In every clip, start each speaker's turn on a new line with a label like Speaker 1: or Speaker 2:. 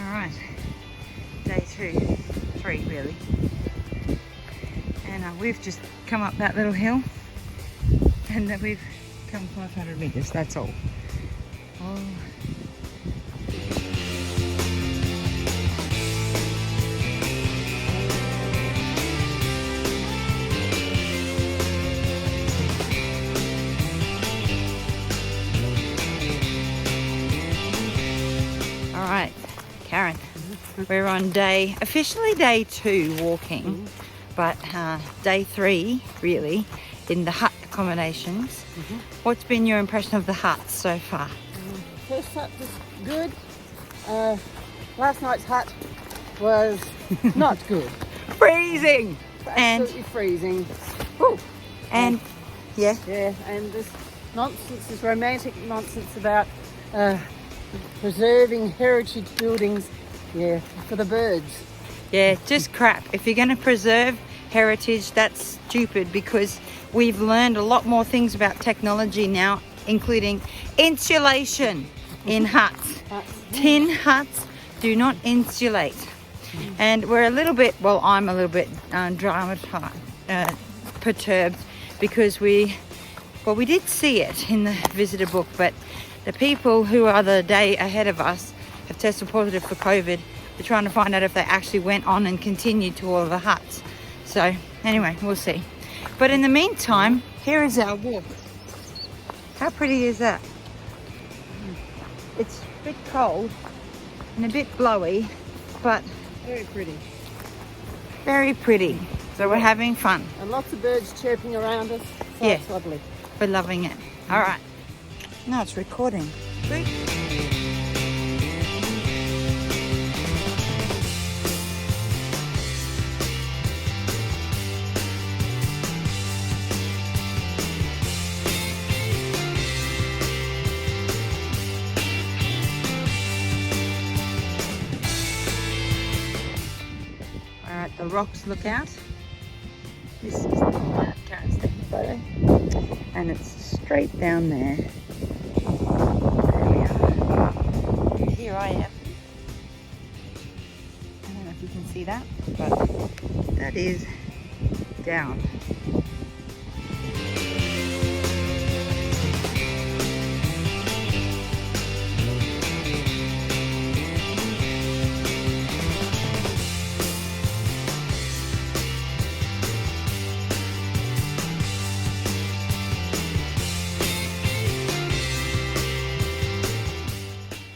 Speaker 1: Alright, day 3 really. And we've just come up that little hill and that we've come 500 meters, that's all. Oh. Alright, Karen, we're on officially day 2 walking, but day 3 really in the hut accommodations. What's been your impression of the huts so far?
Speaker 2: First hut was good. Last night's hut was not good.
Speaker 1: Freezing!
Speaker 2: Absolutely freezing.
Speaker 1: And yeah,
Speaker 2: and this nonsense, this romantic nonsense about preserving heritage buildings, for the birds.
Speaker 1: yeah, just crap. If you're going to preserve heritage, that's stupid, because we've learned a lot more things about technology now, including insulation in huts. Tin huts do not insulate. And we're a little bit, well, I'm a little bit perturbed, because we did see it in the visitor book, but the people who are the day ahead of us have tested positive for COVID. They're trying to find out if they actually went on and continued to all of the huts. So anyway, we'll see. But in the meantime, here is our walk. How pretty is that? It's a bit cold and a bit blowy, but
Speaker 2: Very pretty.
Speaker 1: very pretty. So we're having fun.
Speaker 2: And lots of birds chirping around us. So
Speaker 1: Yeah.
Speaker 2: it's lovely.
Speaker 1: We're loving it. All right. Now it's recording. Good. All right, the rocks look out. This is the lookout. Karen's taking a photo. And it's straight down there. There we are. And here I am. I don't know if you can see that, but that is down.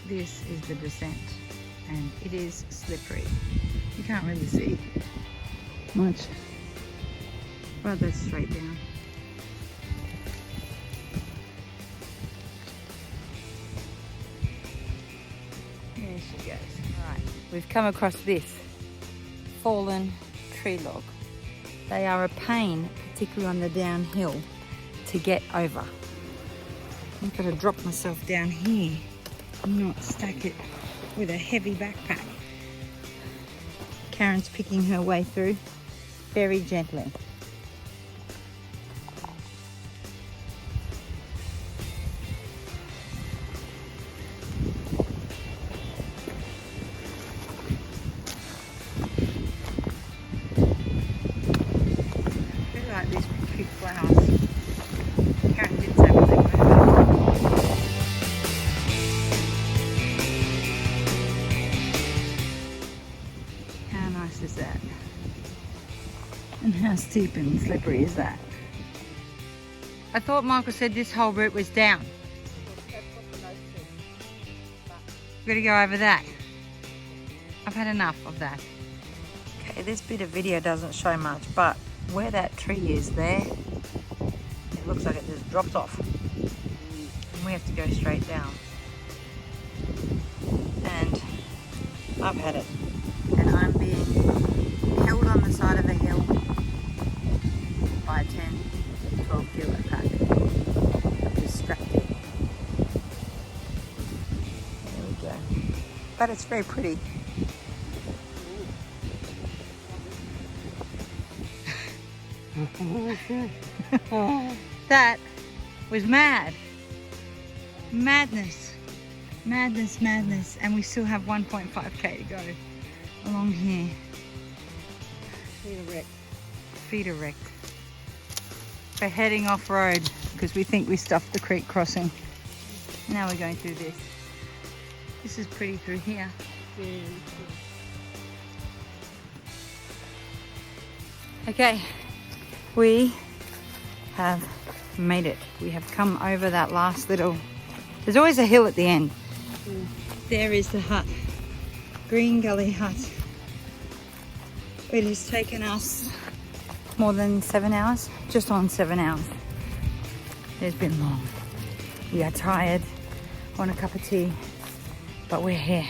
Speaker 1: This is the descent, and it is slippery. You can't really see much, but that's straight down. There she goes. Right, we've come across this fallen tree log. They are a pain, particularly on the downhill, to get over. I've got to drop myself down here, not stack it with a heavy backpack. Karen's picking her way through very gently. I really like these big flowers. Karen did say what they were. How nice is that? And how steep and slippery is that? I thought Michael said this whole route was down. We've got to go over that. I've had enough of that. Okay, this bit of video doesn't show much, but where that tree is there, it looks like it just drops off. And we have to go straight down. And I've had it. And I'm being held on the side of a hill by a 10-12 kilo pack. I'm distracted. There we go. But it's very pretty. That was mad. Madness. Madness, madness. And we still have 1.5k to go along here.
Speaker 2: Feet are wrecked.
Speaker 1: Feet are wrecked. We're heading off road because we think we stuffed the creek crossing. Now we're going through this. This is pretty through here.
Speaker 2: Yeah.
Speaker 1: Okay, we have made it. We have come over that last little... There's always a hill at the end.
Speaker 2: Mm.
Speaker 1: There is the hut. Green Gully hut. It has taken us more than 7 hours. Just on 7 hours. It's been long. We are tired. Want a cup of tea. But we're here.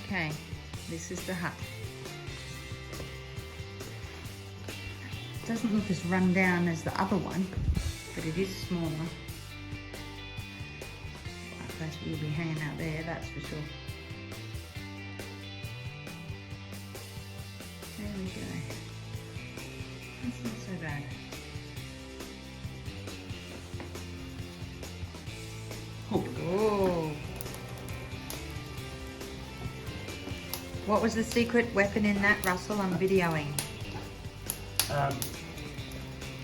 Speaker 1: Okay, this is the hut. It doesn't look as run down as the other one, but it is smaller. Well, we'll be hanging out there, that's for sure. There we go. That's not so bad. Oh. What was the secret weapon in that, Russell? I'm videoing.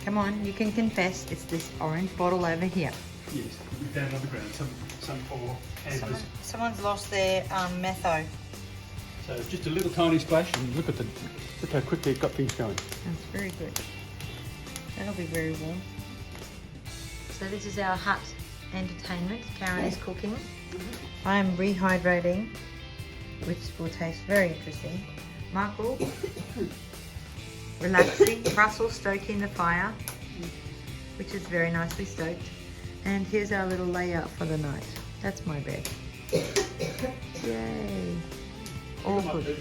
Speaker 1: Come on, you can confess. It's this orange bottle over here.
Speaker 3: Yes, down on the ground, some poor campers.
Speaker 1: Someone's lost their metho.
Speaker 3: So just a little tiny splash, and look how quickly it got things going.
Speaker 1: That's very good. That'll be very warm. So this is our hut entertainment. Karen is cooking. I am rehydrating, which will taste very interesting. Michael, relaxing. Russell stoking the fire, which is very nicely stoked. And here's our little layout for the night. That's my bed. Yay. All good.